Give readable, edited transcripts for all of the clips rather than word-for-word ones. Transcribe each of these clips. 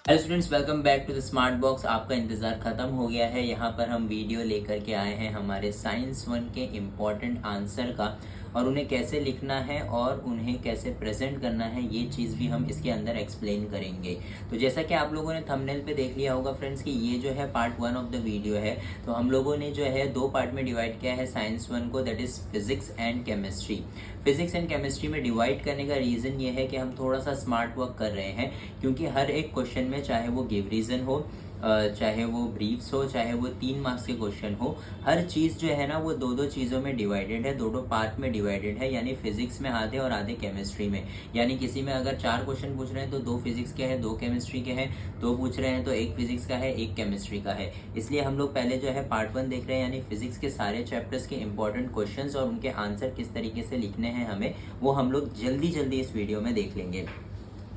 Hello students, welcome back to the smart box. आपका इंतज़ार ख़त्म हो गया है। यहाँ पर हम वीडियो लेकर के आए हैं हमारे साइंस 1 के इम्पॉर्टेंट आंसर का, और उन्हें कैसे लिखना है और उन्हें कैसे प्रेजेंट करना है ये चीज़ भी हम इसके अंदर एक्सप्लेन करेंगे। तो जैसा कि आप लोगों ने थंबनेल पे देख लिया होगा फ्रेंड्स कि ये जो है पार्ट 1 ऑफ द वीडियो है। तो हम लोगों ने जो है दो पार्ट में डिवाइड किया है साइंस 1 को, that is physics and chemistry. Physics and chemistry में डिवाइड करने का रीज़न ये है कि हम थोड़ा सा स्मार्ट वर्क कर रहे हैं, क्योंकि हर एक क्वेश्चन में, चाहे वो गिव रीजन हो, चाहे वो ब्रीफ्स हो, चाहे वो 3 मार्क्स के क्वेश्चन हो, हर चीज़ जो है ना वो दो दो चीज़ों में डिवाइडेड है, दो दो पार्ट में डिवाइडेड है। यानी फिजिक्स में आधे और आधे केमिस्ट्री में। यानी किसी में अगर 4 क्वेश्चन पूछ रहे हैं तो 2 फिजिक्स के हैं, 2 केमिस्ट्री के हैं, 2 पूछ रहे हैं तो 1 फिजिक्स का है, 1 केमिस्ट्री का है। इसलिए हम लोग पहले जो है पार्ट 1 देख रहे हैं, यानी फिजिक्स के सारे चैप्टर्स के इंपॉर्टेंट क्वेश्चंस और उनके आंसर किस तरीके से लिखने हैं हमें, वो हम लोग जल्दी जल्दी इस वीडियो में देख लेंगे।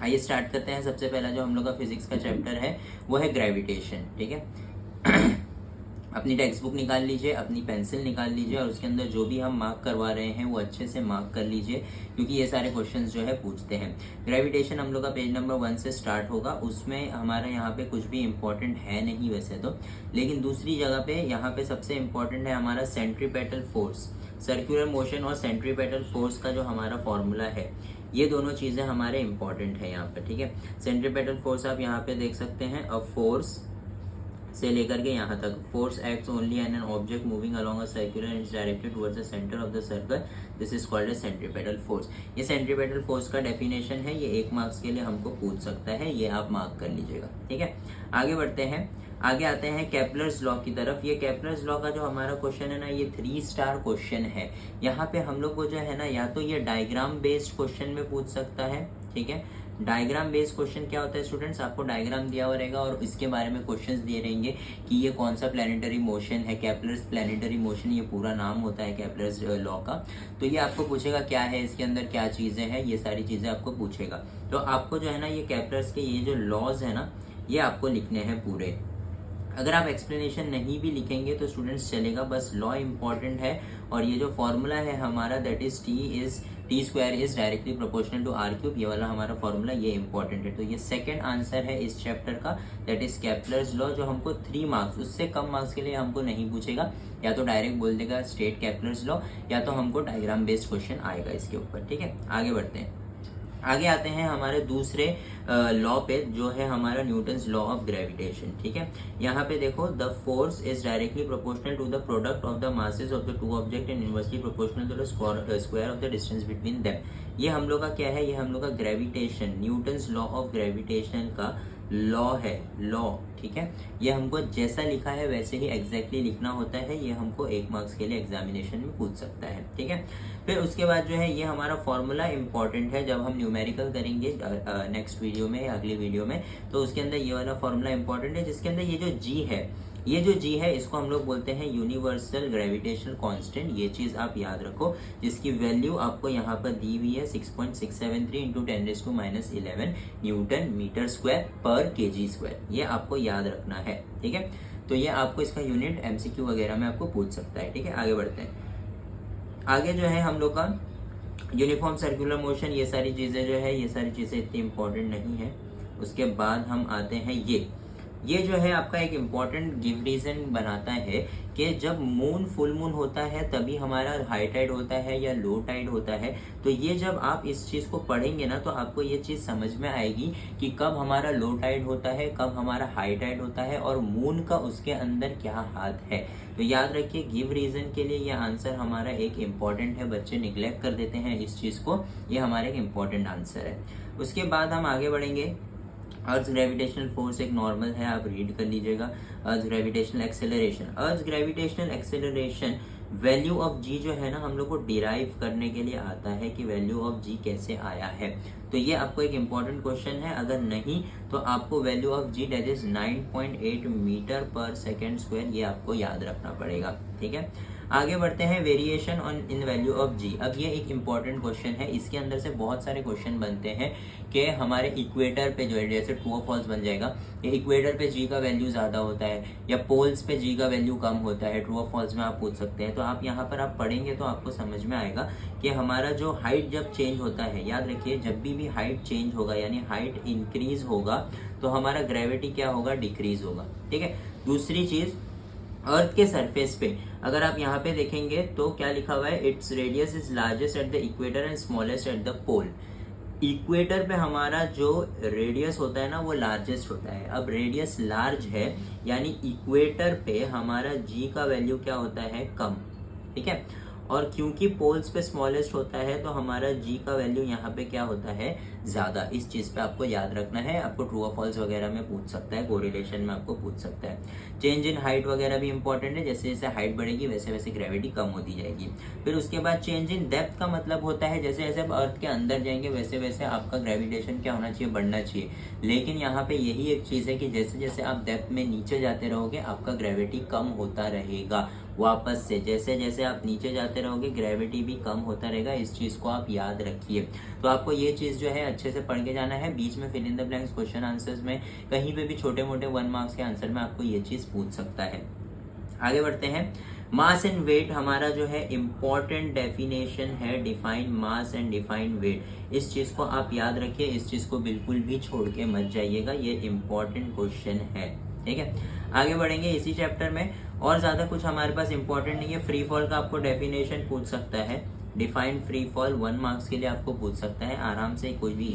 आइए स्टार्ट करते हैं। सबसे पहला जो हम लोग का फिजिक्स का चैप्टर है वो है ग्रेविटेशन। ठीक है। अपनी टेक्स्ट बुक निकाल लीजिए, अपनी पेंसिल निकाल लीजिए, और उसके अंदर जो भी हम मार्क करवा रहे हैं वो अच्छे से मार्क कर लीजिए, क्योंकि ये सारे क्वेश्चंस जो है पूछते हैं। ग्रेविटेशन हम लोग का पेज नंबर 1 से स्टार्ट होगा। उसमें हमारा यहाँ पे कुछ भी इम्पोर्टेंट है नहीं वैसे तो, लेकिन दूसरी जगह पे यहाँ पे सबसे इम्पोर्टेंट है हमारा सेंट्रीपेटल फोर्स। सर्कुलर मोशन और सेंट्रीपेटल फोर्स का जो हमारा फॉर्मूला है, ये दोनों चीज़ें हमारे इंपॉर्टेंट है यहाँ पे। ठीक है। सेंट्रीपेटल फोर्स आप यहाँ पे देख सकते हैं, अ फोर्स से लेकर के यहाँ तक, force acts only an an object moving along a circular and is directed towards the centre of the circle, this is called as centripetal force. ये सेंट्रीपेटल फोर्स का डेफिनेशन है, ये 1 मार्क्स के लिए हमको पूछ सकता है, ये आप मार्क कर लीजिएगा। ठीक है। आगे बढ़ते हैं। आगे आते हैं केपलर्स लॉ की तरफ। ये केपलर्स लॉ का जो हमारा क्वेश्चन है ना, ये 3 स्टार क्वेश्चन है। यहाँ पे हम लोग को जो है ना, या तो ये डायग्राम बेस्ड क्वेश्चन में पूछ सकता है। ठीक है। डायग्राम बेस्ड क्वेश्चन क्या होता है स्टूडेंट्स, आपको डायग्राम दिया हुआ रहेगा और इसके बारे में क्वेश्चंस दिए रहेंगे कि ये कौन सा प्लैनेटरी मोशन है। केपलर्स प्लैनेटरी मोशन ये पूरा नाम होता है केपलर्स लॉ का। तो ये आपको पूछेगा क्या है इसके अंदर, क्या चीज़ें हैं, ये सारी चीज़ें आपको पूछेगा। तो आपको जो है ना ये केपलर्स के ये जो लॉज है ना, ये आपको लिखने हैं पूरे। अगर आप एक्सप्लेनेशन नहीं भी लिखेंगे तो स्टूडेंट्स चलेगा, बस लॉ इंपॉर्टेंट है। और ये जो फॉर्मूला है हमारा, that is T square is directly proportional to R cube, ये वाला हमारा फॉर्मूला, ये इंपॉर्टेंट है। तो ये सेकंड आंसर है इस चैप्टर का, दैट इज केपलर्स लॉ, जो हमको 3 मार्क्स, उससे कम मार्क्स के लिए हमको नहीं पूछेगा। या तो डायरेक्ट बोल देगा स्टेट केपलर्स लॉ, या तो हमको डायग्राम बेस्ड क्वेश्चन आएगा इसके ऊपर। ठीक है। आगे बढ़ते हैं। आगे आते हैं हमारे दूसरे लॉ पे, जो है हमारा न्यूटन्स लॉ ऑफ ग्रेविटेशन। ठीक है। यहाँ पे देखो, the force is directly proportional to the product of the masses of the 2 object and inversely proportional to the square of the distance between them. ये हम लोग का क्या है, ये हम लोग का gravitation, Newton's law of gravitation का लॉ है, लॉ। ठीक है। ये हमको जैसा लिखा है वैसे ही एग्जैक्टली लिखना होता है। ये हमको 1 मार्क्स के लिए एग्जामिनेशन में पूछ सकता है। ठीक है। फिर उसके बाद जो है ये हमारा फॉर्मूला इंपॉर्टेंट है, जब हम न्यूमेरिकल करेंगे नेक्स्ट वीडियो में या अगले वीडियो में, तो उसके अंदर ये वाला फॉर्मूला इंपॉर्टेंट है, जिसके अंदर ये जो जी है, ये जो जी है इसको हम लोग बोलते हैं यूनिवर्सल ग्रेविटेशनल कांस्टेंट। ये चीज आप याद रखो, जिसकी वैल्यू आपको यहाँ पर दी हुई है 6.673 इंटू 10⁻11 न्यूटन मीटर स्क्वायर पर केजी स्क्वायर। ये आपको याद रखना है। ठीक है। तो ये आपको इसका यूनिट एमसीक्यू वगैरह में आपको पूछ सकता है। ठीक है। आगे बढ़ते हैं। आगे जो है हम लोग का यूनिफॉर्म सर्कुलर मोशन, ये सारी चीज़ें जो है, ये सारी चीज़ें इतनी इंपॉर्टेंट नहीं है। उसके बाद हम आते हैं ये जो है आपका एक इम्पॉर्टेंट गिव रीजन बनाता है कि जब मून फुल मून होता है तभी हमारा हाई टाइड होता है या लो टाइड होता है। तो ये जब आप इस चीज़ को पढ़ेंगे ना, तो आपको ये चीज़ समझ में आएगी कि कब हमारा लो टाइड होता है, कब हमारा हाई टाइड होता है, और मून का उसके अंदर क्या हाथ है। तो याद रखिए, गिव रीजन के लिए ये आंसर हमारा एक इम्पॉर्टेंट है। बच्चे निग्लेक्ट कर देते हैं इस चीज़ को, ये हमारा एक इम्पॉर्टेंट आंसर है। उसके बाद हम आगे बढ़ेंगे। अर्थ ग्रेविटेशनल फोर्स एक नॉर्मल है, आप रीड कर लीजिएगा। Earth gravitational acceleration, earth gravitational acceleration, value of g जो है ना, हम लोग को डिराइव करने के लिए आता है कि वैल्यू ऑफ जी कैसे आया है। तो ये आपको एक इम्पॉर्टेंट क्वेश्चन है। अगर नहीं तो आपको value of g that is 9.8 metre per second square, ये आपको याद रखना पड़ेगा। ठीक है। आगे बढ़ते हैं, variation on in value of g. अब ये एक इंपॉर्टेंट क्वेश्चन है, इसके अंदर से बहुत सारे क्वेश्चन बनते हैं कि हमारे इक्वेटर पे जो है, जैसे ट्रू और फॉल्स बन जाएगा, ये इक्वेटर पे जी का वैल्यू ज़्यादा होता है या पोल्स पे जी का वैल्यू कम होता है, ट्रू और फॉल्स में आप पूछ सकते हैं। तो आप यहाँ पर आप पढ़ेंगे तो आपको समझ में आएगा कि हमारा जो हाइट जब चेंज होता है, याद रखिए जब भी हाइट चेंज होगा यानी हाइट इंक्रीज होगा तो हमारा ग्रेविटी क्या होगा, डिक्रीज होगा। ठीक है। दूसरी चीज़, अर्थ के सरफेस पे अगर आप यहाँ पे देखेंगे तो क्या लिखा हुआ है, its radius is largest at the equator and smallest at the pole. Equator पे हमारा जो रेडियस होता है ना वो लार्जेस्ट होता है। अब रेडियस लार्ज है यानी इक्वेटर पे हमारा जी का वैल्यू क्या होता है, कम। ठीक है। और क्योंकि पोल्स पे स्मॉलेस्ट होता है तो हमारा जी का वैल्यू यहाँ पे क्या होता है, ज़्यादा। इस चीज़ पे आपको याद रखना है। आपको ट्रू और फॉल्स वगैरह में पूछ सकता है, कोरिलेशन में आपको पूछ सकता है। चेंज इन हाइट वगैरह भी इंपॉर्टेंट है, जैसे जैसे हाइट बढ़ेगी वैसे वैसे ग्रेविटी कम होती जाएगी। फिर उसके बाद चेंज इन डेप्थ का मतलब होता है जैसे जैसे आप अर्थ के अंदर जाएंगे वैसे वैसे आपका ग्रेविटेशन क्या होना चाहिए, बढ़ना चाहिए। लेकिन यहाँ पे यही एक चीज़ है कि जैसे जैसे आप डेप्थ में नीचे जाते रहोगे आपका ग्रेविटी कम होता रहेगा वापस से। जैसे जैसे आप नीचे जाते रहोगे ग्रेविटी भी कम होता रहेगा, इस चीज़ को आप याद रखिए। तो आपको ये चीज़ जो है अच्छे से पढ़ के जाना है। बीच में fill in the blanks question answers में कहीं पे भी छोटे मोटे 1 मार्क्स के आंसर में आपको ये चीज़ पूछ सकता है। आगे बढ़ते हैं, मास एंड वेट हमारा जो है इम्पॉर्टेंट डेफिनेशन है, define mass and define weight. इस चीज़ को आप याद रखिए, इस चीज़ को बिल्कुल भी छोड़ के मत जाइएगा, ये इम्पॉर्टेंट क्वेश्चन है। ठीक है। आगे बढ़ेंगे इसी चैप्टर में, और ज़्यादा कुछ हमारे पास इंपॉर्टेंट नहीं है। फ्री फॉल का आपको डेफिनेशन पूछ सकता है, डिफाइन फ्री फॉल 1 मार्क्स के लिए आपको पूछ सकता है आराम से, कोई भी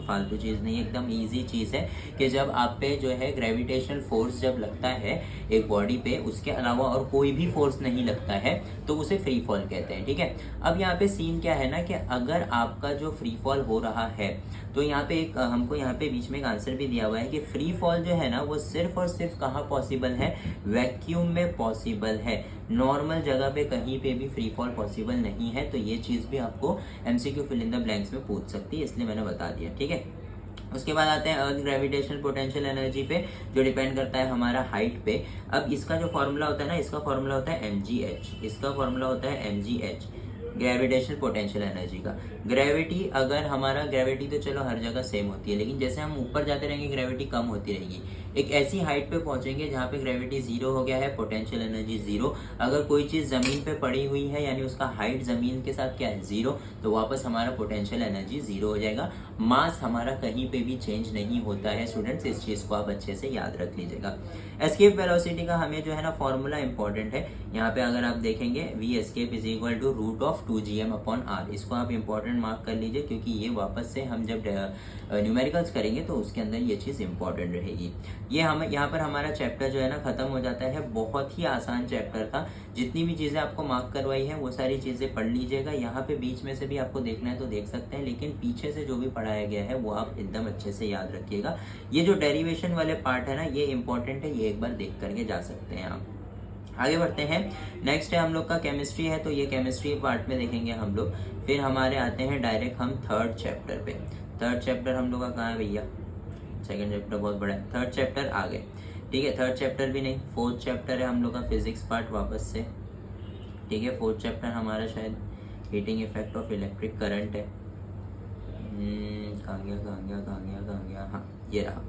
फालतू चीज़ नहीं है, एकदम इजी चीज़ है कि जब आप पे जो है ग्रेविटेशनल फोर्स जब लगता है एक बॉडी पे, उसके अलावा और कोई भी फोर्स नहीं लगता है तो उसे फ्री फॉल कहते हैं। ठीक है। अब यहाँ पे सीन क्या है ना कि अगर आपका जो फ्री फॉल हो रहा है तो यहाँ पे एक हमको यहाँ पे बीच में एक आंसर भी दिया हुआ है कि फ्री फॉल जो है ना वो सिर्फ और सिर्फ कहाँ पॉसिबल है, वैक्यूम में पॉसिबल है। नॉर्मल जगह पे कहीं पे भी फ्री फॉल पॉसिबल नहीं है। तो ये चीज़ भी आपको MCQ fill in the blanks में पूछ सकती है, इसलिए मैंने बता दिया। ठीक है। उसके बाद आते हैं अर्थ ग्रेविटेशनल पोटेंशियल एनर्जी पे, जो डिपेंड करता है हमारा हाइट पे। अब इसका जो फॉर्मूला होता है ना, इसका फॉर्मूला होता है mgh, इसका फॉर्मूला होता है mgh, ग्रेविटेशनल पोटेंशियल एनर्जी का। ग्रेविटी, अगर हमारा ग्रेविटी तो चलो हर जगह सेम होती है, लेकिन जैसे हम ऊपर जाते रहेंगे ग्रेविटी कम होती रहेगी। एक ऐसी हाइट पे पहुंचेंगे जहाँ पे ग्रेविटी 0 हो गया है, पोटेंशियल एनर्जी 0। अगर कोई चीज़ ज़मीन पे पड़ी हुई है यानी उसका हाइट ज़मीन के साथ क्या है, 0, तो वापस हमारा पोटेंशियल एनर्जी 0 हो जाएगा। मास हमारा कहीं पे भी चेंज नहीं होता है स्टूडेंट्स, इस चीज़ को आप अच्छे से याद रख लीजिएगा। एस्केप वेलोसिटी का हमें जो है ना फॉर्मूला इंपॉर्टेंट है। यहाँ पे अगर आप देखेंगे v escape is equal to √2gm/r, इसको आप इंपॉर्टेंट मार्क कर लीजिए क्योंकि ये वापस से हम जब न्यूमेरिकल्स करेंगे तो उसके अंदर ये चीज़ इंपॉर्टेंट रहेगी। ये हम यहाँ पर हमारा चैप्टर जो है ना खत्म हो जाता है। बहुत ही आसान चैप्टर था, जितनी भी चीज़ें आपको मार्क करवाई है वो सारी चीज़ें पढ़ लीजिएगा। यहाँ पे बीच में से भी आपको देखना है तो देख सकते हैं, लेकिन पीछे से जो भी पढ़ाया गया है वो आप एकदम अच्छे से याद रखिएगा। ये जो डेरिवेशन वाले पार्ट है ना ये इंपॉर्टेंट है, ये एक बार देख करके जा सकते हैं आप। आगे बढ़ते हैं, नेक्स्ट है हम लोग का केमिस्ट्री है, तो ये केमिस्ट्री पार्ट में देखेंगे हम लोग। फिर हमारे आते हैं डायरेक्ट हम थर्ड चैप्टर पे। थर्ड चैप्टर हम लोग का कहाँ है भैया, सेकंड चैप्टर बहुत बड़ा है, थर्ड चैप्टर आ गए। ठीक है, थर्ड चैप्टर भी नहीं, फोर्थ चैप्टर है हम लोग का फिजिक्स पार्ट वापस से। ठीक है, फोर्थ चैप्टर हमारा शायद heating effect of electric current है। कहाँ गया, हाँ ये रहा।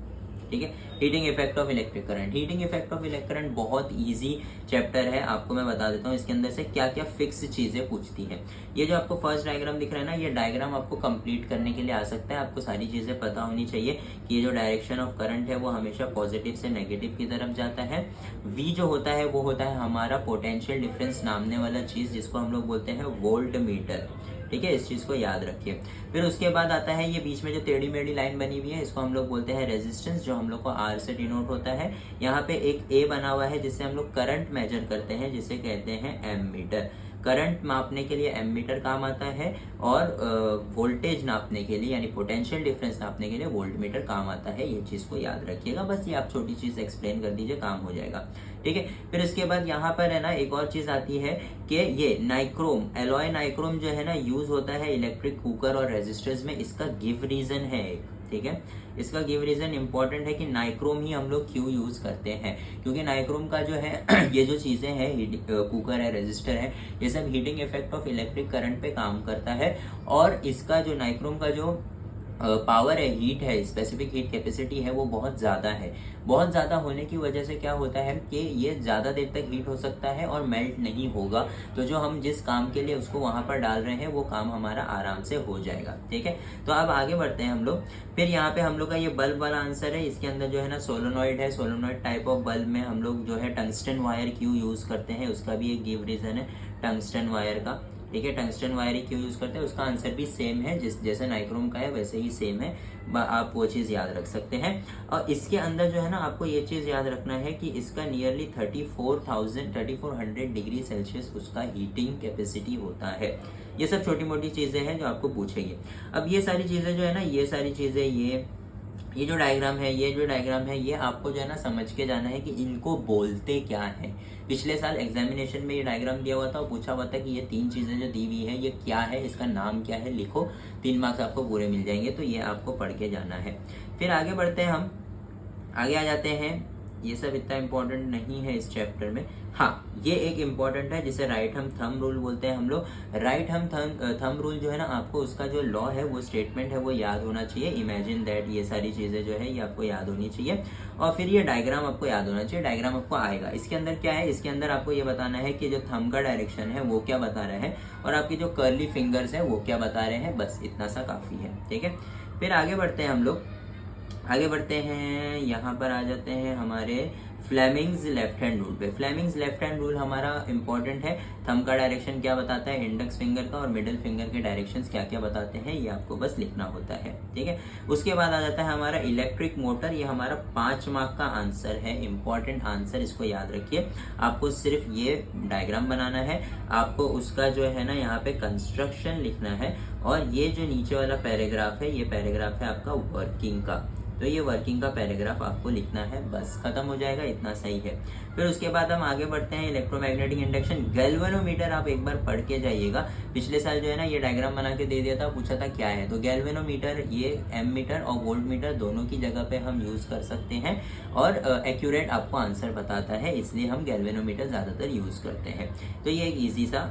ठीक है, heating effect of electric current. Heating effect of electric current बहुत इजी चैप्टर है, आपको मैं बता देता हूँ इसके अंदर से क्या क्या फिक्स चीजें पूछती हैं। ये जो आपको फर्स्ट डायग्राम दिख रहा है ना, ये डायग्राम आपको कंप्लीट करने के लिए आ सकता है। आपको सारी चीजें पता होनी चाहिए कि ये जो डायरेक्शन ऑफ करंट है वो हमेशा पॉजिटिव से नेगेटिव की तरफ जाता है। वी जो होता है वो होता है हमारा पोटेंशियल डिफरेंस नामने वाला चीज, जिसको हम लोग बोलते हैं वोल्ट मीटर। ठीक है, इस चीज को याद रखिए। फिर उसके बाद आता है ये बीच में जो टेढ़ी मेढ़ी लाइन बनी हुई है, इसको हम लोग बोलते हैं रेजिस्टेंस, जो हम लोग को R से डिनोट होता है। यहाँ पे एक A बना हुआ है जिससे हम लोग करंट मेजर करते हैं, जिसे कहते हैं एमीटर। करंट मापने के लिए एमीटर काम आता है, और वोल्टेज नापने के लिए यानी पोटेंशियल डिफरेंस नापने के लिए वोल्टमीटर काम आता है। ये चीज को याद रखिएगा, बस ये आप छोटी चीज एक्सप्लेन कर दीजिए, काम हो जाएगा। ठीक है, फिर इसके बाद यहाँ पर है ना एक और चीज आती है कि ये नाइक्रोम, एलॉय नाइक्रोम जो है ना यूज होता है इलेक्ट्रिक कुकर और रेजिस्टर्स में। इसका गिव रीजन है एक, ठीक है। इसका गिव रीजन इंपॉर्टेंट है कि नाइक्रोम ही हम लोग क्यों यूज करते हैं, क्योंकि नाइक्रोम का जो है ये जो चीजें हैं, कुकर है, रजिस्टर है, ये सब heating effect of electric current पे काम करता है। और इसका जो नाइक्रोम का जो पावर है, हीट है, स्पेसिफिक हीट कैपेसिटी है, वो बहुत ज़्यादा है। बहुत ज़्यादा होने की वजह से क्या होता है कि ये ज़्यादा देर तक हीट हो सकता है और मेल्ट नहीं होगा। तो जो हम जिस काम के लिए उसको वहाँ पर डाल रहे हैं वो काम हमारा आराम से हो जाएगा, ठीक है। तो अब आगे बढ़ते हैं हम लोग। फिर यहाँ पे हम लोग का ये बल्ब वाला आंसर है। इसके अंदर जो है ना सोलोनॉइड है। सोलोनॉइड टाइप ऑफ बल्ब में हम लोग जो है टंगस्टन वायर क्यों यूज़ करते हैं, उसका भी एक गिव रीज़न है टंगस्टन वायर का, ठीक है। टंगस्टन वायर ही क्यों यूज करते हैं, उसका आंसर भी सेम है, जैसे नाइक्रोम का है वैसे ही सेम है। आप वो चीज़ याद रख सकते हैं। और इसके अंदर जो है ना आपको ये चीज़ याद रखना है कि इसका नियरली 3400 डिग्री सेल्सियस उसका हीटिंग कैपेसिटी होता है। ये सब छोटी मोटी चीज़ें हैं जो आपको पूछेंगे। अब ये सारी चीज़ें जो है ना, ये सारी चीज़ें, ये जो डायग्राम है, ये आपको जो है ना समझ के जाना है कि इनको बोलते क्या है। पिछले साल एग्जामिनेशन में ये डायग्राम दिया हुआ था और पूछा हुआ था कि ये 3 चीज़ें जो दी हुई है ये क्या है, इसका नाम क्या है, लिखो। 3 मार्क्स आपको पूरे मिल जाएंगे। तो ये आपको पढ़ के जाना है। फिर आगे बढ़ते हैं, हम आगे आ जाते हैं। ये सब इतना इम्पोर्टेंट नहीं है इस चैप्टर में। हाँ, ये एक इम्पॉर्टेंट है जिसे राइट हम थंब रूल बोलते हैं हम लोग। राइट हम थंब रूल जो है ना, आपको उसका जो लॉ है, वो स्टेटमेंट है, वो याद होना चाहिए। इमेजिन दैट, ये सारी चीज़ें जो है ये आपको याद होनी चाहिए। और फिर ये डायग्राम आपको याद होना चाहिए। डायग्राम आपको आएगा। इसके अंदर क्या है, इसके अंदर आपको ये बताना है कि जो थंब का डायरेक्शन है वो क्या बता रहा है और आपकी जो कर्ली फिंगर्स है वो क्या बता रहे हैं। बस इतना सा काफ़ी है, ठीक है। फिर आगे बढ़ते हैं हम लोग। आगे बढ़ते हैं, यहाँ पर आ जाते हैं हमारे फ्लेमिंग्स लेफ्ट हैंड रूल पे। फ्लेमिंग्स लेफ्ट हैंड रूल हमारा इंपॉर्टेंट है। थंब का डायरेक्शन क्या बताता है, इंडेक्स फिंगर का, और मिडिल फिंगर के डायरेक्शंस क्या क्या बताते हैं, ये आपको बस लिखना होता है, ठीक है। उसके बाद आ जाता है हमारा इलेक्ट्रिक मोटर। ये हमारा 5 मार्क का आंसर है, इंपॉर्टेंट आंसर, इसको याद रखिए। आपको सिर्फ ये डायग्राम बनाना है, आपको उसका जो है ना यहाँ पे कंस्ट्रक्शन लिखना है, और ये जो नीचे वाला पैराग्राफ है, ये पैराग्राफ है आपका वर्किंग का। तो ये वर्किंग का पैराग्राफ आपको लिखना है, बस खत्म हो जाएगा, इतना सही है। फिर उसके बाद हम आगे बढ़ते हैं, इलेक्ट्रोमैग्नेटिक इंडक्शन। गैल्वेनोमीटर आप एक बार पढ़ के जाइएगा। पिछले साल जो है ना ये डायग्राम बना के दे दिया था, पूछा था क्या है। तो गैल्वेनोमीटर ये एमीटर और वोल्टमीटर दोनों की जगह पे हम यूज कर सकते हैं, और एक्यूरेट आपको आंसर बताता है, इसलिए हम गैल्वेनोमीटर ज़्यादातर यूज करते हैं। तो ये एक ईजी सा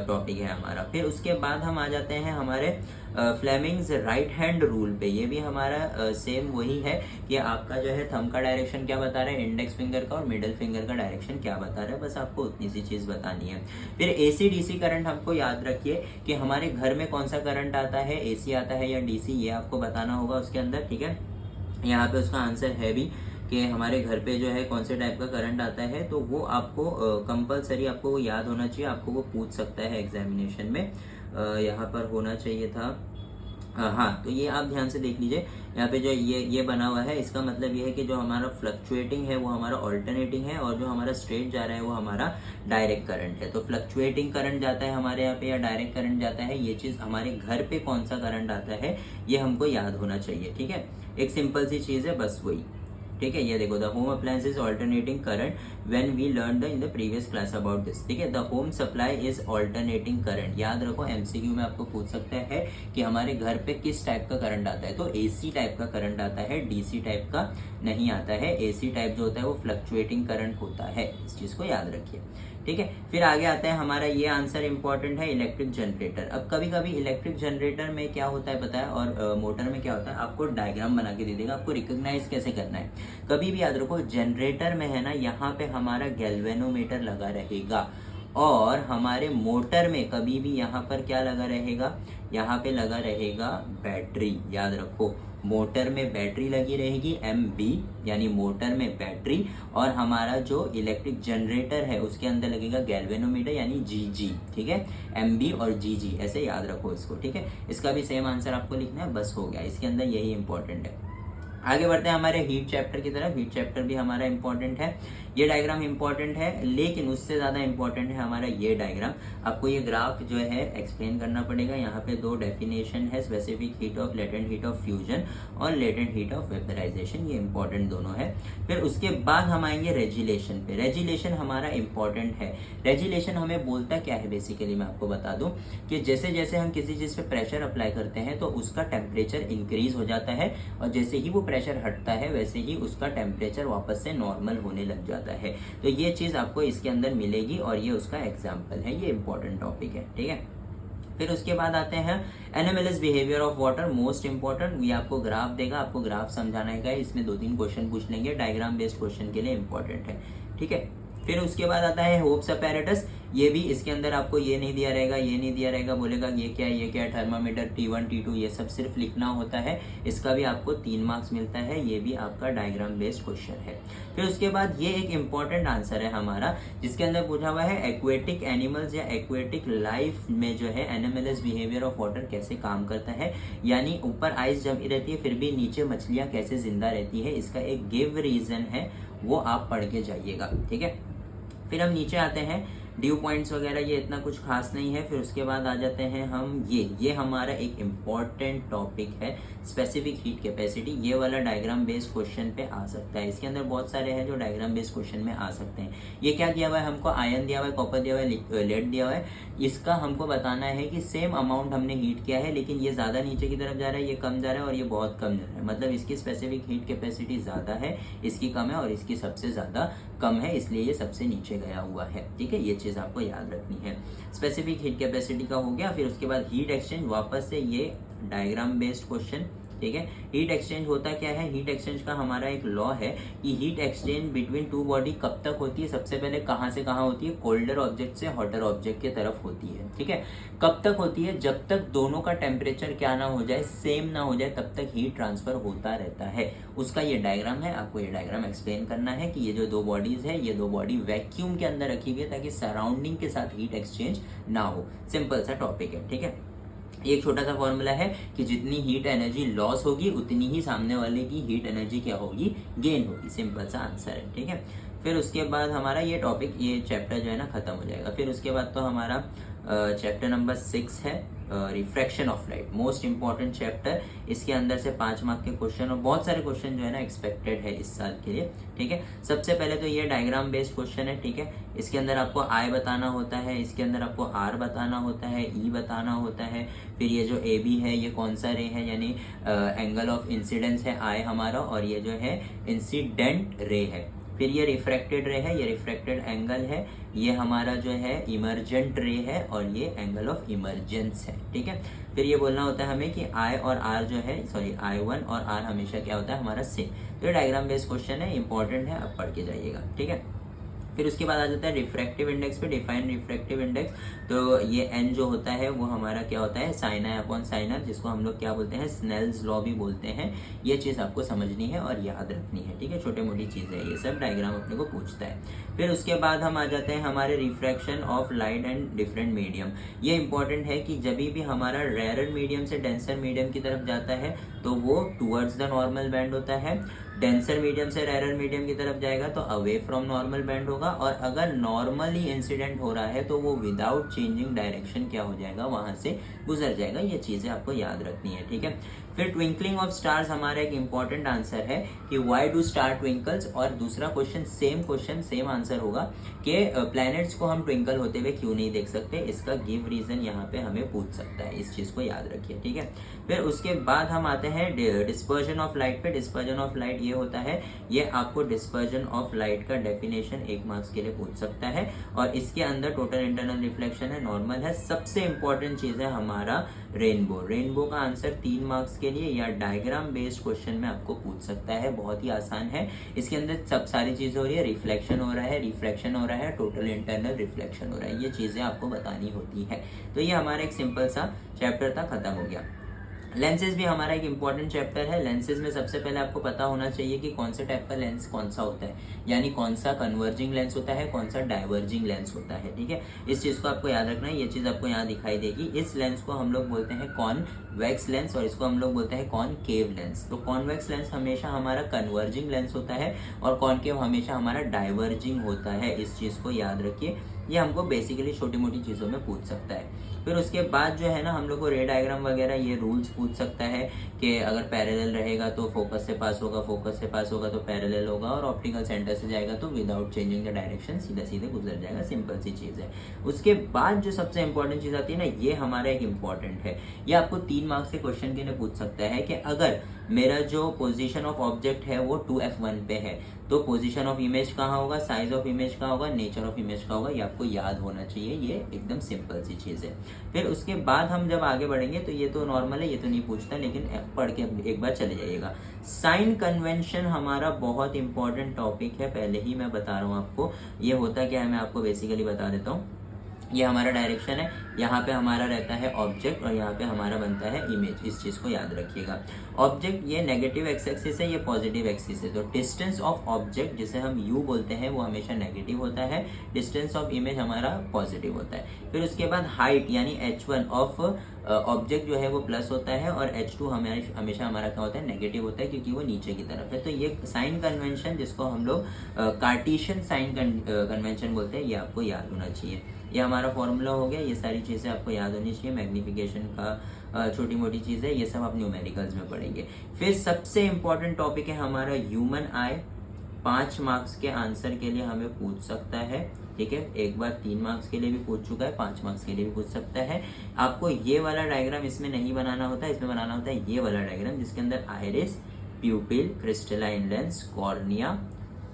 टॉपिक है हमारा। फिर उसके बाद हम आ जाते हैं हमारे फ्लेमिंग्स राइट हैंड रूल पे। ये भी हमारा सेम वही है कि आपका जो है थंब का डायरेक्शन क्या बता रहा है, इंडेक्स फिंगर का, और मिडिल फिंगर का डायरेक्शन क्या बता रहा है, बस आपको उतनी सी चीज़ बतानी है। फिर एसी डीसी करंट हमको याद रखिए कि हमारे घर में कौन सा करंट आता है, एसी आता है या डीसी, ये आपको बताना होगा उसके अंदर, ठीक है। यहाँ पे उसका आंसर है भी कि हमारे घर पे जो है कौन से टाइप का करंट आता है, तो वो आपको कंपलसरी आपको वो याद होना चाहिए। आपको वो पूछ सकता है एग्जामिनेशन में, यहाँ पर होना चाहिए था। हाँ, तो ये आप ध्यान से देख लीजिए। यहाँ पे जो ये बना हुआ है, इसका मतलब ये है कि जो हमारा फ्लक्चुएटिंग है वो हमारा ऑल्टरनेटिंग है, और जो हमारा स्ट्रेट जा रहा है वो हमारा डायरेक्ट करंट है। तो फ्लक्चुएटिंग करंट जाता है हमारे यहाँ पे या डायरेक्ट करंट जाता है, ये चीज़ हमारे घर पे कौन सा करंट आता है ये हमको याद होना चाहिए, ठीक है। एक सिंपल सी चीज़ है, बस वही, ठीक है। ये देखो, the home appliances alternating current when we learn in the previous class about this, ठीक है। The home supply is alternating current, याद रखो, एमसीक्यू में आपको पूछ सकता है कि हमारे घर पे किस टाइप का करंट आता है। तो एसी टाइप का करंट आता है, डीसी टाइप का नहीं आता है। एसी टाइप जो होता है वो फ्लक्चुएटिंग करंट होता है, इस चीज़ को याद रखिए, ठीक है। फिर आगे आते हैं, हमारा ये आंसर इंपॉर्टेंट है, इलेक्ट्रिक जनरेटर। अब कभी कभी इलेक्ट्रिक जनरेटर में क्या होता है पता है, और मोटर में क्या होता है, आपको डायग्राम बना के दे देगा, आपको रिकॉग्नाइज कैसे करना है। कभी भी याद रखो, जनरेटर में है ना, यहाँ पे हमारा गैल्वेनोमीटर लगा रहेगा, और हमारे मोटर में कभी भी यहाँ पर क्या लगा रहेगा, यहाँ पे लगा रहेगा बैटरी। याद रखो, मोटर में बैटरी लगी रहेगी, MB यानी मोटर में बैटरी, और हमारा जो इलेक्ट्रिक जनरेटर है उसके अंदर लगेगा गैल्वेनोमीटर यानी GG, ठीक है। MB और GG ऐसे याद रखो इसको, ठीक है। इसका भी सेम आंसर आपको लिखना है, बस हो गया, इसके अंदर यही इंपॉर्टेंट है। आगे बढ़ते हैं हमारे हीट चैप्टर की तरफ। हीट चैप्टर भी हमारा इंपॉर्टेंट है, ये डायग्राम इंपॉर्टेंट है, लेकिन उससे ज़्यादा इंपॉर्टेंट है हमारा ये डायग्राम। आपको ये ग्राफ जो है एक्सप्लेन करना पड़ेगा। यहाँ पे दो डेफिनेशन है, specific heat of, latent heat of fusion और लेटेंट हीट ऑफ वेपराइजेशन, ये इंपॉर्टेंट दोनों है। फिर उसके बाद हम आएंगे रेजिलेशन पे। रेजिलेशन हमारा इंपॉर्टेंट है। रेजिलेशन हमें बोलता क्या है, बेसिकली मैं आपको बता दूं कि जैसे जैसे हम किसी चीज़ पे प्रेशर अप्लाई करते हैं तो उसका टेम्परेचर इंक्रीज हो जाता है, और जैसे ही वो प्रेशर हटता है वैसे ही उसका टेम्परेचर वापस से नॉर्मल होने लग जाता है। तो ये चीज़ आपको इसके अंदर मिलेगी और ये उसका एग्जाम्पल है, ये इंपॉर्टेंट टॉपिक है, ठीक है। फिर उसके बाद आते हैं anomalous behaviour of water, most important. ये आपको ग्राफ देगा, आपको ग्राफ समझाना है, इसमें 2-3 क्वेश्चन पूछ लेंगे, डायग्राम बेस्ड क्वेश्चन के लिए इंपॉर्टेंट है, ठीक है। फिर उसके बाद आता है होप्स अपैरेटस। ये भी इसके अंदर आपको ये नहीं दिया रहेगा, ये नहीं दिया रहेगा, बोलेगा ये क्या है, ये क्या है, थर्मामीटर, T1 T2 ये सब सिर्फ लिखना होता है। इसका भी आपको 3 मार्क्स मिलता है, ये भी आपका डायग्राम बेस्ड क्वेश्चन है। फिर उसके बाद ये एक इंपॉर्टेंट आंसर है हमारा, जिसके अंदर पूछा हुआ है एक्वेटिक एनिमल्स या एक्वेटिक लाइफ में जो है एनोमलस बिहेवियर ऑफ वाटर कैसे काम करता है, यानी ऊपर आइस जमी रहती है फिर भी नीचे मछलियां कैसे जिंदा रहती है, इसका एक गिव रीजन है, वो आप पढ़ के जाइएगा, ठीक है। फिर हम नीचे आते हैं, ड्यू पॉइंट्स वगैरह ये इतना कुछ खास नहीं है। फिर उसके बाद आ जाते हैं हम ये हमारा एक इम्पॉर्टेंट टॉपिक है, स्पेसिफिक हीट कैपेसिटी। ये वाला डायग्राम बेस्ड क्वेश्चन पे आ सकता है। इसके अंदर बहुत सारे हैं जो डायग्राम बेस्ड क्वेश्चन में आ सकते हैं। ये क्या दिया हुआ है हमको, आयरन दिया हुआ है, कॉपर दिया हुआ है, लेड दिया हुआ है। इसका हमको बताना है कि सेम अमाउंट हमने हीट किया है, लेकिन ये ज़्यादा नीचे की तरफ जा रहा है, ये कम जा रहा है और ये बहुत कम जा रहा है। मतलब इसकी स्पेसिफिक हीट कैपेसिटी ज़्यादा है, इसकी कम है, और इसकी सबसे ज़्यादा कम है, इसलिए ये सबसे नीचे गया हुआ है, ठीक है। ये चीज़ आपको याद रखनी है। स्पेसिफिक हीट कैपेसिटी का हो गया। फिर उसके बाद हीट एक्सचेंज, वापस से ये डायग्राम बेस्ड क्वेश्चन, ठीक है। हीट एक्सचेंज होता क्या है, हीट एक्सचेंज का हमारा एक लॉ है कि heat exchange between two body कब तक होती है, सबसे पहले कहाँ से कहाँ होती है, कोल्डर ऑब्जेक्ट से हॉटर ऑब्जेक्ट की तरफ होती है, ठीक है। कब तक होती है, जब तक दोनों का टेम्परेचर क्या ना हो जाए, सेम ना हो जाए, तब तक हीट ट्रांसफर होता रहता है। उसका ये डायग्राम है, आपको ये डायग्राम एक्सप्लेन करना है कि ये जो दो बॉडीज है, ये दो बॉडी वैक्यूम के अंदर रखी हुई है ताकि सराउंडिंग के साथ हीट एक्सचेंज ना हो। सिंपल सा टॉपिक है, ठीक है। एक छोटा सा फॉर्मूला है कि जितनी हीट एनर्जी लॉस होगी उतनी ही सामने वाले की हीट एनर्जी क्या होगी, गेन होगी। सिंपल सा आंसर है, ठीक है। फिर उसके बाद हमारा ये टॉपिक, ये चैप्टर जो है ना खत्म हो जाएगा। फिर उसके बाद तो हमारा चैप्टर नंबर 6 है, refraction of light, most important chapter. इसके अंदर से 5 मार्क के क्वेश्चन और बहुत सारे क्वेश्चन जो है ना एक्सपेक्टेड है इस साल के लिए, ठीक है। सबसे पहले तो ये डायग्राम बेस्ड क्वेश्चन है, ठीक है। इसके अंदर आपको आई बताना होता है, इसके अंदर आपको आर बताना होता है, ई बताना होता है। फिर ये जो ए बी है ये कौन सा रे है, यानी एंगल ऑफ इंसिडेंस है आई हमारा, और ये जो है इंसिडेंट रे है। फिर ये रिफ्रैक्टेड रे है, ये रिफ्रैक्टेड एंगल है, ये हमारा जो है इमर्जेंट रे है, और ये एंगल ऑफ इमर्जेंस है, ठीक है। फिर ये बोलना होता है हमें कि आई और आर जो है, सॉरी I1 और आर हमेशा क्या होता है हमारा सेम। तो ये डायग्राम बेस्ड क्वेश्चन है, इंपॉर्टेंट है, आप पढ़ के जाइएगा, ठीक है। फिर उसके बाद आ जाता है रिफ्रैक्टिव इंडेक्स पे, डिफाइन रिफ्रैक्टिव इंडेक्स। तो ये n जो होता है वो हमारा क्या होता है, sine i upon sine r, जिसको हम लोग क्या बोलते हैं, स्नेल्स लॉ भी बोलते हैं। ये चीज़ आपको समझनी है और याद रखनी है, ठीक है। छोटी मोटी चीज़ है ये सब, डायग्राम अपने को पूछता है। फिर उसके बाद हम आ जाते हैं हमारे refraction of light and different medium. ये इंपॉर्टेंट है कि जब भी हमारा रेयर मीडियम से डेंसर मीडियम की तरफ जाता है तो वो टूवर्ड्स द नॉर्मल बैंड होता है, डेंसर मीडियम से रेयर मीडियम की तरफ जाएगा तो अवे फ्रॉम नॉर्मल बैंड होगा, और अगर नॉर्मली इंसिडेंट हो रहा है तो वो विदाउट चेंजिंग डायरेक्शन क्या हो जाएगा, वहां से गुजर जाएगा। ये चीजें आपको याद रखनी है, ठीक है। फिर ट्विंकलिंग ऑफ स्टार्स हमारा एक इंपॉर्टेंट आंसर है कि व्हाई डू स्टार ट्विंकल्स, और दूसरा क्वेश्चन सेम आंसर होगा कि प्लैनेट्स को हम ट्विंकल होते हुए क्यों नहीं देख सकते, इसका गिव रीजन यहाँ पे हमें पूछ सकता है, इस चीज को याद रखिए, ठीक है। फिर उसके बाद हम आते हैं डिस्पर्जन ऑफ लाइट पे। डिस्पर्जन ऑफ लाइट ये होता है, ये आपको डिस्पर्जन ऑफ लाइट का डेफिनेशन 1 मार्क्स के लिए पूछ सकता है, और इसके अंदर टोटल इंटरनल रिफ्लेक्शन है, नॉर्मल है। सबसे इंपॉर्टेंट चीज है हमारा रेनबो। रेनबो का आंसर 3 मार्क्स के लिए या डायग्राम बेस्ड क्वेश्चन में आपको पूछ सकता है, बहुत ही आसान है। इसके अंदर सब सारी चीजें हो रही है, रिफ्लेक्शन हो रहा है, रिफ्रैक्शन हो रहा है, टोटल इंटरनल रिफ्लेक्शन हो रहा है, ये चीजें आपको बतानी होती है। तो ये हमारा एक सिंपल सा चैप्टर था, खत्म हो गया। लेंसेज भी हमारा एक इंपॉर्टेंट चैप्टर है। लेंसेज में सबसे पहले आपको पता होना चाहिए कि कौन से टाइप का लेंस कौन सा होता है, यानी कौन सा कन्वर्जिंग लेंस होता है, कौन सा डाइवर्जिंग लेंस होता है, ठीक है। इस चीज को आपको याद रखना है। ये चीज आपको यहाँ दिखाई देगी। इस लेंस को हम लोग बोलते हैं कॉन्वेक्स लेंस और इसको हम लोग बोलते हैं कॉनकेव लेंस। तो कॉन्वेक्स लेंस हमेशा हमारा कन्वर्जिंग लेंस होता है और कॉनकेव हमेशा हमारा डाइवर्जिंग होता है। इस चीज को याद रखिए। ये हमको बेसिकली छोटी मोटी चीजों में पूछ सकता है। फिर उसके बाद जो है ना, हम लोग को रे डायग्राम वगैरह ये रूल्स पूछ सकता है कि अगर पैरेलल रहेगा तो फोकस से पास होगा, फोकस से पास होगा तो पैरेलल होगा, और ऑप्टिकल सेंटर से जाएगा तो विदाउट चेंजिंग द डायरेक्शन सीधे सीधे गुजर जाएगा। सिंपल सी चीज है। उसके बाद जो सबसे इंपॉर्टेंट चीज आती है ना, ये हमारा एक इंपॉर्टेंट है। ये आपको 3 मार्क्स के क्वेश्चन के लिए पूछ सकता है कि अगर मेरा जो पोजीशन ऑफ ऑब्जेक्ट है वो 2f1 पे है तो पोजीशन ऑफ इमेज कहाँ होगा, साइज ऑफ इमेज कहाँ होगा, नेचर ऑफ इमेज कहाँ होगा। ये आपको याद होना चाहिए। ये एकदम सिंपल सी चीज है। फिर उसके बाद हम जब आगे बढ़ेंगे तो ये तो नॉर्मल है, ये तो नहीं पूछता, लेकिन पढ़ के एक बार चले जाइएगा। साइन कन्वेंशन हमारा बहुत इंपॉर्टेंट टॉपिक है, पहले ही मैं बता रहा हूँ आपको। ये होता क्या है मैं आपको बेसिकली बता देता हूँ। ये हमारा डायरेक्शन है, यहाँ पे हमारा रहता है ऑब्जेक्ट और यहाँ पे हमारा बनता है इमेज। इस चीज को याद रखिएगा। ऑब्जेक्ट ये नेगेटिव एक्स एक्सिस है, ये पॉजिटिव एक्सिस है। तो डिस्टेंस ऑफ ऑब्जेक्ट जिसे हम यू बोलते हैं वो हमेशा नेगेटिव होता है, डिस्टेंस ऑफ इमेज हमारा पॉजिटिव होता है। फिर उसके बाद हाइट यानी h1 ऑफ ऑब्जेक्ट जो है वो प्लस होता है और h2 हमेशा हमारा क्या होता है, नेगेटिव होता है, क्योंकि वो नीचे की तरफ है। तो ये साइन कन्वेंशन जिसको हम लोग कार्टेशियन साइन कन्वेंशन बोलते हैं, ये आपको याद होना चाहिए। ये हमारा फॉर्मूला हो गया। ये सारी चीज़ें आपको याद होनी चाहिए। मैग्निफिकेशन का छोटी मोटी चीज़ें, ये सब आप न्यूमेरिकल्स में पढ़ेंगे। फिर सबसे इंपॉर्टेंट टॉपिक है हमारा ह्यूमन आई। 5 मार्क्स के आंसर के लिए हमें पूछ सकता है, ठीक है। एक बार 3 मार्क्स के लिए भी पूछ चुका है, 5 मार्क्स के लिए भी पूछ सकता है। आपको ये वाला डायग्राम इसमें नहीं बनाना होता है, इसमें बनाना होता है ये वाला डायग्राम जिसके अंदर iris, प्यूपिल, crystalline lens, cornea,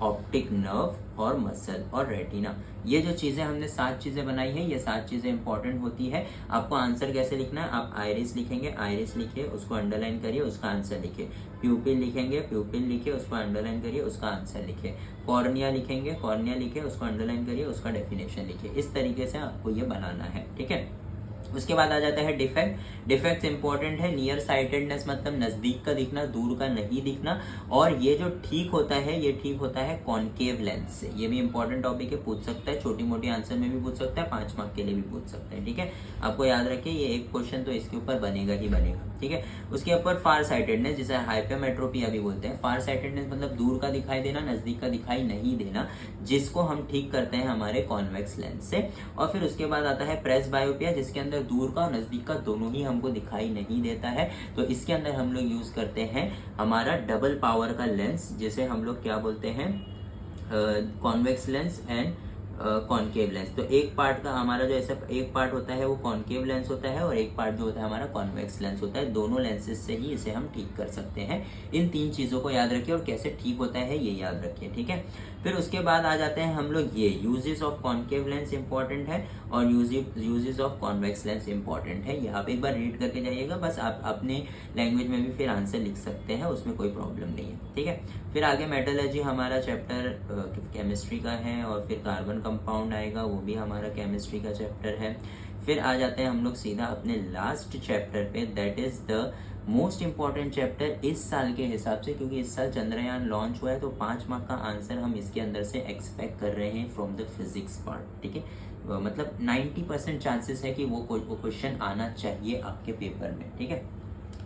optic nerve और मसल और रेटिना। ये जो चीजें हमने 7 चीजें बनाई है, ये 7 चीजें इंपॉर्टेंट होती है। आपको आंसर कैसे लिखना है, आप आइरिस लिखेंगे, आइरिस लिखिए, उसको अंडरलाइन करिए, उसका आंसर लिखिए। प्यूपिल लिखेंगे, प्यूपिल लिखिए, उसको अंडरलाइन करिए, उसका आंसर लिखिए। कॉर्निया लिखेंगे, कॉर्निया लिखिए, उसको अंडरलाइन करिए, उसका डेफिनेशन लिखिए। इस तरीके से आपको ये बनाना है, ठीक है। उसके बाद आ जाता है डिफेक्ट। डिफेक्ट इंपॉर्टेंट है। नियर साइटेडनेस मतलब नजदीक का दिखना, दूर का नहीं दिखना। और ये जो ठीक होता है, ये ठीक होता है कॉनकेव लेंस से। ये भी इंपॉर्टेंट टॉपिक है, पूछ सकता है, छोटी मोटी आंसर में भी पूछ सकता है, 5 मार्क के लिए भी पूछ सकता है, ठीक है। आपको याद रखिए ये एक क्वेश्चन तो इसके ऊपर बनेगा ही बनेगा, ठीक है। उसके ऊपर फार साइटेडनेस जिसे हाइपरमेट्रोपिया भी बोलते हैं। फार साइटेडनेस मतलब दूर का दिखाई देना, नजदीक का दिखाई नहीं देना, जिसको हम ठीक करते हैं हमारे कॉन्वेक्स लेंस से। और फिर उसके बाद आता है प्रेस बायोपिया जिसके अंदर दूर का और नजदीक का दोनों ही हमको दिखाई नहीं देता है। तो इसके अंदर हम लोग यूज करते हैं हमारा डबल पावर का लेंस जिसे हम लोग क्या बोलते हैं, convex lens and concave lens. तो एक पार्ट का हमारा जो ऐसा एक पार्ट होता है वो कॉनकेव लेंस होता है और एक पार्ट जो होता है हमारा कॉन्वेक्स लेंस होता है। दोनों लेंसेज से ही इसे हम ठीक कर सकते हैं। इन 3 चीजों को याद रखिए और कैसे ठीक होता है ये याद रखिए, ठीक है। फिर उसके बाद आ जाते हैं हम लोग ये uses of concave lens important है और uses of convex lens important है। ये आप एक बार रीड करके जाइएगा, बस आप अपने लैंग्वेज में भी फिर आंसर लिख सकते हैं, उसमें कोई प्रॉब्लम नहीं है, ठीक है। फिर आगे मेटलर्जी हमारा चैप्टर केमिस्ट्री का है और फिर कार्बन कंपाउंड आएगा, वो भी हमारा केमिस्ट्री का चैप्टर है। फिर आ जाते हैं हम लोग सीधा अपने लास्ट चैप्टर पे, that is the most important chapter इस साल के हिसाब से, क्योंकि इस साल चंद्रयान लॉन्च हुआ है तो 5 मार्क का आंसर हम इसके अंदर से एक्सपेक्ट कर रहे हैं फ्रॉम द फिजिक्स पार्ट, ठीक है। मतलब 90% चांसेस है कि वो क्वेश्चन आना चाहिए आपके पेपर में, ठीक है।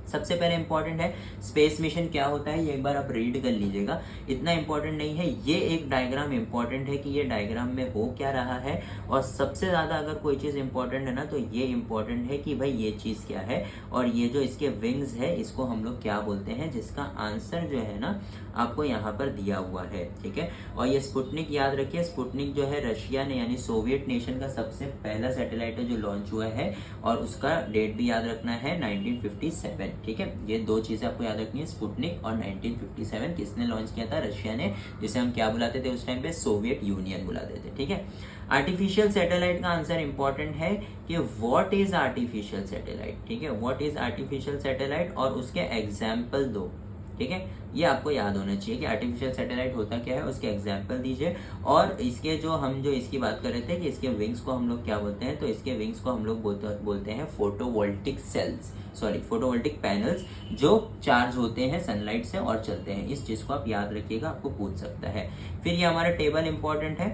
सबसे पहले इंपॉर्टेंट है स्पेस मिशन क्या होता है, ये एक बार आप रीड कर लीजिएगा, इतना इंपॉर्टेंट नहीं है। ये एक डायग्राम इंपॉर्टेंट है कि ये डायग्राम में हो क्या रहा है, और सबसे ज्यादा अगर कोई चीज इंपॉर्टेंट है ना तो ये इंपॉर्टेंट है कि भाई ये चीज क्या है और ये जो इसके विंग्स है इसको हम लोग क्या बोलते हैं, जिसका आंसर जो है ना आपको यहाँ पर दिया हुआ है, ठीक है। और ये स्पुतनिक याद रखिए, स्पुतनिक जो है रशिया ने यानी सोवियत नेशन का सबसे पहला सैटेलाइट है जो लॉन्च हुआ है और उसका डेट भी याद रखना है 1957, ठीक है। ये 2 चीजें आपको याद रखनी है, स्पुतनिक और 1957 किसने लॉन्च किया था, रशिया ने, जिसे हम क्या बुलाते थे उस टाइम पे, सोवियत यूनियन बुलाते थे, ठीक है। आर्टिफिशियल सैटेलाइट का आंसर इंपॉर्टेंट है कि व्हाट इज आर्टिफिशियल सैटेलाइट, ठीक है। व्हाट इज आर्टिफिशियल सैटेलाइट और उसके एग्जाम्पल दो, ठीक है, ये आपको याद होना चाहिए कि आर्टिफिशियल सैटेलाइट होता क्या है, उसके एग्जाम्पल दीजिए। और इसके जो इसकी बात कर रहे थे कि इसके विंग्स को हम लोग क्या बोलते हैं, तो इसके विंग्स को हम लोग बोलते हैं photovoltaic sales, sorry photovoltaic panels, जो चार्ज होते हैं सनलाइट से और चलते हैं। इस चीज को आप याद रखिएगा, आपको पूछ सकता है। फिर ये हमारा टेबल इंपॉर्टेंट है।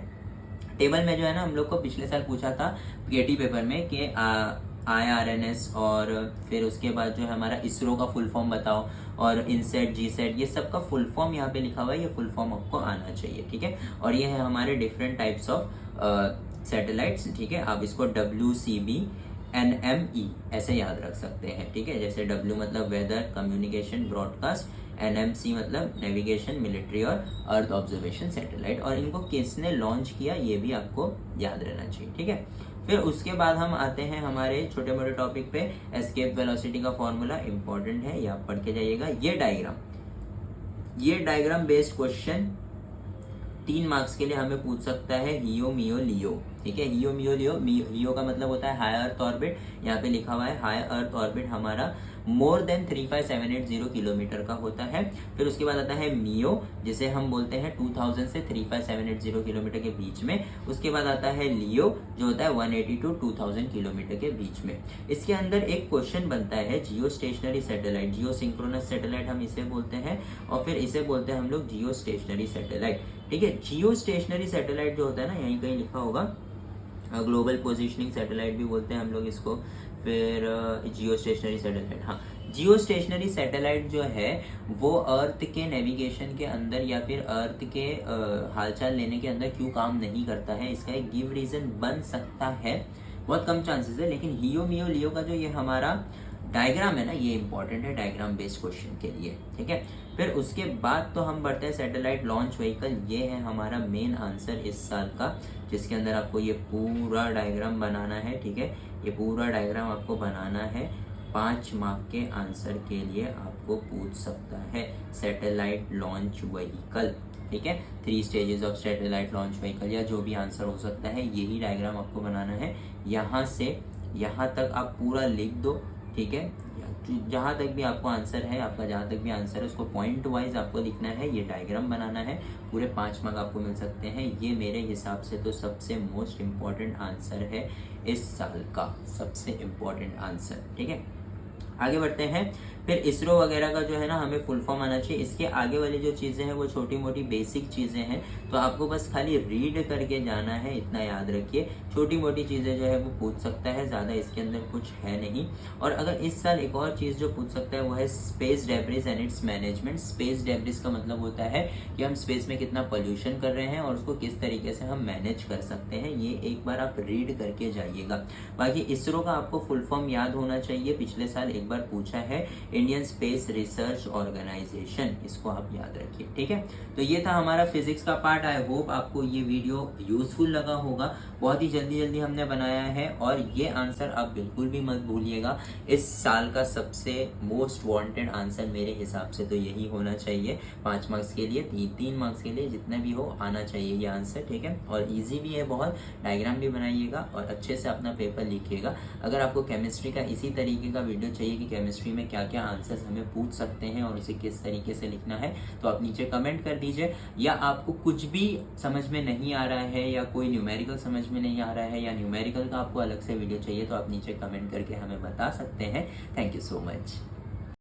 टेबल में जो है ना, हम लोग को पिछले साल पूछा था पीएटी पेपर में कि IRNS और फिर उसके बाद जो है हमारा इसरो का फुल फॉर्म बताओ, और इनसेट, जीसेट, ये सब का फुल फॉर्म यहाँ पे लिखा हुआ है, ये फुल फॉर्म आपको आना चाहिए, ठीक है। और ये है हमारे डिफरेंट टाइप्स ऑफ सैटेलाइट्स, ठीक है। आप इसको WCB NME ऐसे याद रख सकते हैं, ठीक है। जैसे W मतलब वेदर कम्युनिकेशन ब्रॉडकास्ट, NMC मतलब नेविगेशन मिलिट्री और अर्थ ऑब्जर्वेशन सैटेलाइट, और इनको किसने लॉन्च किया ये भी आपको याद रहना चाहिए, ठीक है। फिर उसके बाद हम आते हैं हमारे छोटे मोटे टॉपिक पे। एस्केप वेलोसिटी का फॉर्मूला इंपॉर्टेंट है, ये आप पढ़ के जाइएगा। ये डायग्राम बेस्ड क्वेश्चन 3 मार्क्स के लिए हमें पूछ सकता है, हियो मियो लियो, ठीक है। हियो मियो लियो, हियो का मतलब होता है हाई अर्थ ऑर्बिट, यहाँ पे लिखा हुआ है हाई अर्थ ऑर्बिट हमारा मोर देन 35780 किलोमीटर का होता है। फिर उसके बाद आता है मियो, जिसे हम बोलते हैं 2000 से 35780 किलोमीटर के बीच में। उसके बाद आता है लियो, जो होता है 180 to 2000 किलोमीटर के बीच में। इसके अंदर एक क्वेश्चन बनता है, जियो स्टेशनरी सैटेलाइट, जियो सिंक्रोनस सैटेलाइट हम इसे बोलते हैं, और फिर इसे बोलते हैं हम लोग जियो स्टेशनरी सैटेलाइट, ठीक है। जियो स्टेशनरी सैटेलाइट जो होता है ना, यहीं कहीं लिखा होगा, ग्लोबल पोजिशनिंग सैटेलाइट भी बोलते हैं हम लोग इसको। फिर जियो स्टेशनरी सैटेलाइट, हाँ, जियो स्टेशनरी सैटेलाइट जो है वो अर्थ के नेविगेशन के अंदर या फिर अर्थ के हालचाल लेने के अंदर क्यों काम नहीं करता है, इसका एक गिव रीजन बन सकता है, बहुत कम चांसेस है। लेकिन हियो मियो लियो का जो ये हमारा डायग्राम है ना, ये इंपॉर्टेंट है डायग्राम बेस्ड क्वेश्चन के लिए, ठीक है। फिर उसके बाद तो हम बढ़ते हैं सैटेलाइट लॉन्च व्हीकल। ये है हमारा मेन आंसर इस साल का, जिसके अंदर आपको ये पूरा डायग्राम बनाना है, ठीक है। ये पूरा डायग्राम आपको बनाना है, 5 मार्क के आंसर के लिए आपको पूछ सकता है सैटेलाइट लॉन्च व्हीकल, ठीक है। 3 stages of satellite launch vehicle, या जो भी आंसर हो सकता है, यही डायग्राम आपको बनाना है। यहाँ से यहाँ तक आप पूरा लिख दो, ठीक है। जहाँ तक भी आपको आंसर है, आपका जहाँ तक भी आंसर है, उसको पॉइंट वाइज आपको लिखना है, ये डायग्राम बनाना है, पूरे 5 मार्क आपको मिल सकते हैं। ये मेरे हिसाब से तो सबसे मोस्ट इम्पॉर्टेंट आंसर है इस साल का, सबसे इम्पॉर्टेंट आंसर, ठीक है। आगे बढ़ते हैं। फिर इसरो वगैरह का जो है ना, हमें फुल फॉर्म आना चाहिए। इसके आगे वाली जो चीज़ें हैं वो छोटी मोटी बेसिक चीज़ें हैं, तो आपको बस खाली रीड करके जाना है, इतना याद रखिए। छोटी मोटी चीज़ें जो है वो पूछ सकता है, ज़्यादा इसके अंदर कुछ है नहीं। और अगर इस साल एक और चीज़ जो पूछ सकता है वो है space debris and it's management. Space debris का मतलब होता है कि हम स्पेस में कितना पोल्यूशन कर रहे हैं और उसको किस तरीके से हम मैनेज कर सकते हैं, ये एक बार आप रीड करके जाइएगा। बाकी इसरो का आपको फुल फॉर्म याद होना चाहिए, पिछले साल एक बार पूछा है, इंडियन स्पेस रिसर्च ऑर्गेनाइजेशन, इसको आप याद रखिए, ठीक है। तो ये था हमारा फिजिक्स का पार्ट। आई होप आपको ये वीडियो यूजफुल लगा होगा, बहुत ही जल्दी हमने बनाया है। और ये आंसर आप बिल्कुल भी मत भूलिएगा, इस साल का सबसे मोस्ट वांटेड आंसर मेरे हिसाब से तो यही होना चाहिए। 5 मार्क्स के लिए, 3 मार्क्स के लिए, जितना भी हो आना चाहिए ये आंसर, ठीक है। और इजी भी है बहुत, डायग्राम भी बनाइएगा और अच्छे से अपना पेपर लिखिएगा। अगर आपको केमिस्ट्री का इसी तरीके का वीडियो चाहिए कि केमिस्ट्री में क्या क्या आंसर्स हमें पूछ सकते हैं और उसे किस तरीके से लिखना है, तो आप नीचे कमेंट कर दीजिए। या आपको कुछ भी समझ में नहीं आ रहा है, या कोई न्यूमेरिकल समझ में नहीं आ रहा है, या न्यूमेरिकल का आपको अलग से वीडियो चाहिए, तो आप नीचे कमेंट करके हमें बता सकते हैं। Thank you so much.